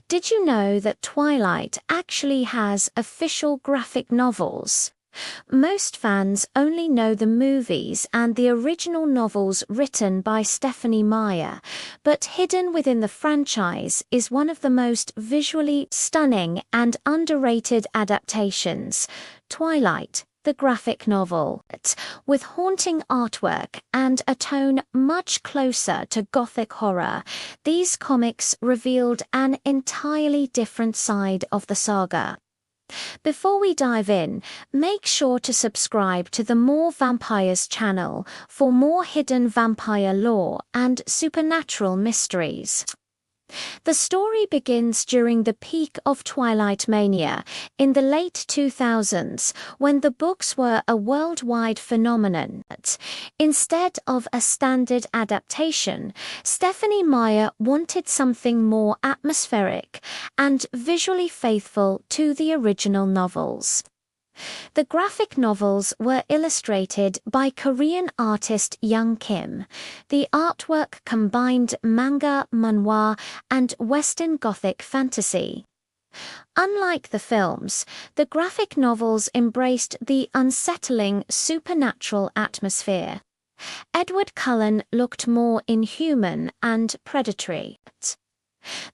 Did you know that Twilight actually has official graphic novels? Most fans only know the movies and the original novels written by Stephenie Meyer, but hidden within the franchise is one of the most visually stunning and underrated adaptations, Twilight, the graphic novel, with haunting artwork and a tone much closer to gothic horror. These comics revealed an entirely different side of the saga. Before we dive in, make sure to subscribe to the More Vampires channel for more hidden vampire lore and supernatural mysteries. The story begins during the peak of Twilight mania in the late 2000s, when the books were a worldwide phenomenon. Instead of a standard adaptation, Stephenie Meyer wanted something more atmospheric and visually faithful to the original novels. The graphic novels were illustrated by Korean artist Young Kim. The artwork combined manga, manhwa, and Western Gothic fantasy. Unlike the films, the graphic novels embraced the unsettling supernatural atmosphere. Edward Cullen looked more inhuman and predatory.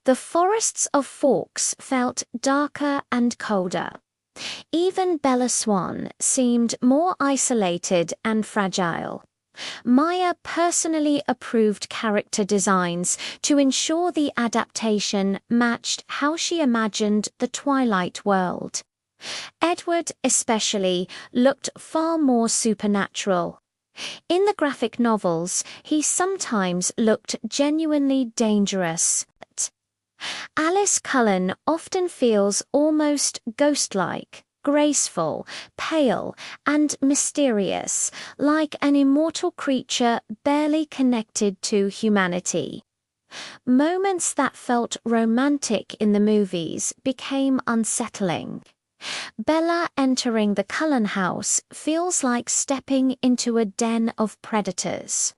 The forests of Forks felt darker and colder. Even Bella Swan seemed more isolated and fragile. Meyer personally approved character designs to ensure the adaptation matched how she imagined the Twilight world. Edward, especially, looked far more supernatural. In the graphic novels, he sometimes looked genuinely dangerous. Alice Cullen often feels almost ghost-like, graceful, pale, and mysterious, like an immortal creature barely connected to humanity. Moments that felt romantic in the movies became unsettling. Bella entering the Cullen house feels like stepping into a den of predators.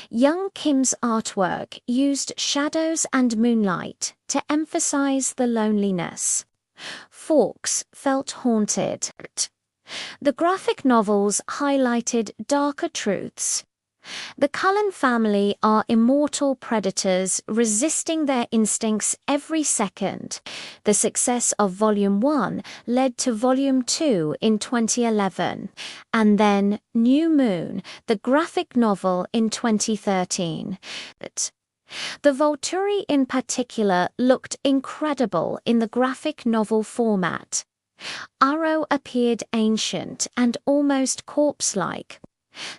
Young Kim's artwork used shadows and moonlight to emphasize the loneliness. Forks felt haunted. The graphic novels highlighted darker truths. The Cullen family are immortal predators resisting their instincts every second. The success of Volume 1 led to Volume 2 in 2011, and then New Moon, the graphic novel, in 2013. The Volturi in particular looked incredible in the graphic novel format. Aro appeared ancient and almost corpse-like.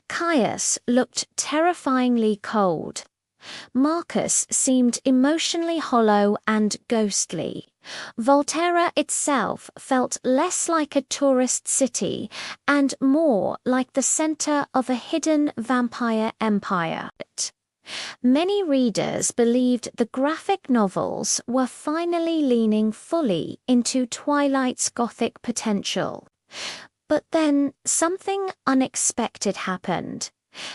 Caius looked terrifyingly cold. Marcus seemed emotionally hollow and ghostly. Volterra itself felt less like a tourist city and more like the center of a hidden vampire empire. Many readers believed the graphic novels were finally leaning fully into Twilight's gothic potential. But then something unexpected happened.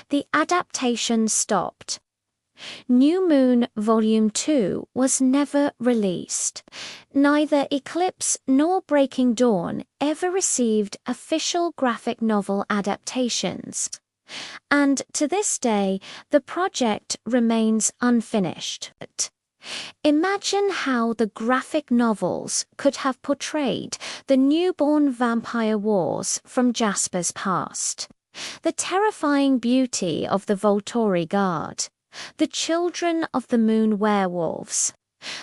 The adaptation stopped. New Moon Volume 2 was never released. Neither Eclipse nor Breaking Dawn ever received official graphic novel adaptations. And to this day, the project remains unfinished. Imagine how the graphic novels could have portrayed the newborn vampire wars from Jasper's past, the terrifying beauty of the Volturi Guard, the children of the moon werewolves,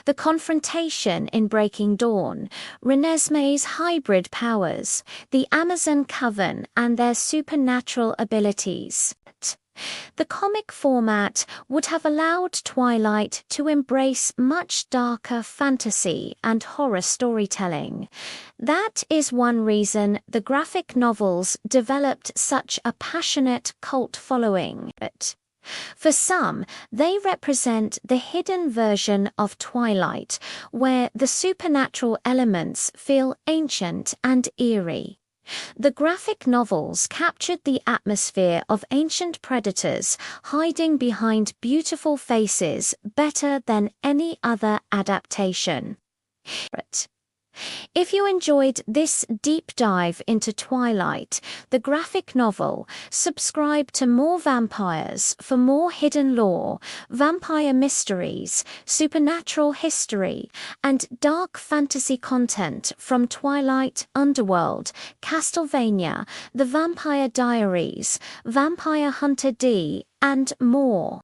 the confrontation in Breaking Dawn, Renesmee's hybrid powers, the Amazon Coven and their supernatural abilities. The comic format would have allowed Twilight to embrace much darker fantasy and horror storytelling. That is one reason the graphic novels developed such a passionate cult following. For some, they represent the hidden version of Twilight, where the supernatural elements feel ancient and eerie. The graphic novels captured the atmosphere of ancient predators hiding behind beautiful faces better than any other adaptation. If you enjoyed this deep dive into Twilight, the graphic novel, subscribe to more vampires for more hidden lore, vampire mysteries, supernatural history, and dark fantasy content from Twilight, Underworld, Castlevania, The Vampire Diaries, Vampire Hunter D, and more.